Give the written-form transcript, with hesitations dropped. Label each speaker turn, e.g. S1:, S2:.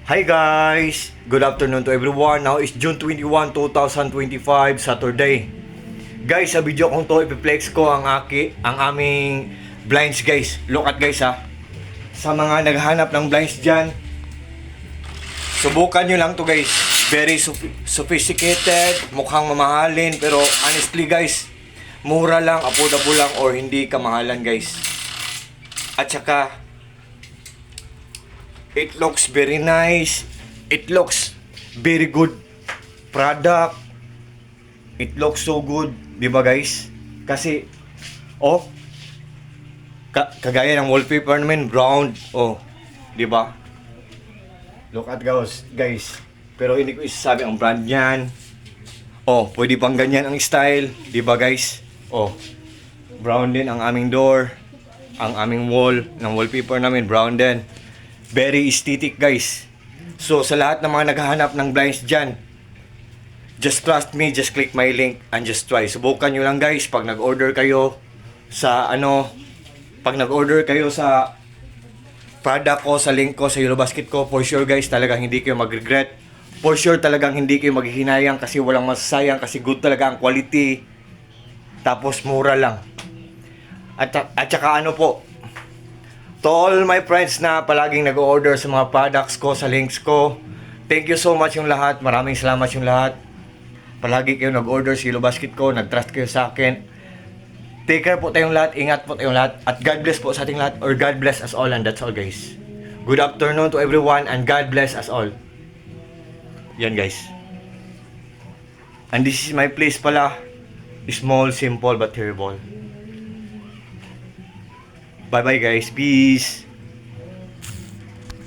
S1: Hi guys! Good afternoon to everyone. Now is June 21, 2025, Saturday. Guys, sa video kong to, ipiplex ko ang aming blinds guys. Look at guys ha. Sa mga naghahanap ng blinds dyan, subukan nyo lang to guys. Very sophisticated, mukhang mamahalin, pero honestly guys, mura lang, affordable lang, or hindi kamahalan guys. At saka, it looks very nice. It looks very good product. It looks so good, 'di ba guys? Kasi kagaya ng wallpaper namin brown, 'di ba? Look at guys. Pero hindi ko isasabi ang brand niyan. Pwede pang ganyan ang style, 'di ba guys? Brown din ang aming door. Ang aming wall ng wallpaper namin brown din. Very aesthetic guys. So sa lahat ng mga naghahanap ng blinds dyan, just trust me, just click my link and just try. Subukan nyo lang guys pag nag-order kayo sa product ko, sa link ko, sa Yellow Basket ko, for sure guys, talagang hindi kayo mag-regret. For sure talagang hindi kayo maghihinayang kasi walang masasayang, kasi good talaga ang quality. Tapos mura lang. At saka to all my friends na palaging nag-order sa mga products ko, sa links ko, thank you so much yung lahat. Maraming salamat yung lahat. Palagi kayo nag-order sa Yellow Basket ko, nag-trust kayo sa akin. Take care po tayong lahat, ingat po tayong lahat, at God bless po sa ating lahat, or God bless us all, and that's all guys. Good afternoon to everyone, and God bless us all. Yan guys. And this is my place pala. Small, simple, but terrible. Bye bye guys. Peace.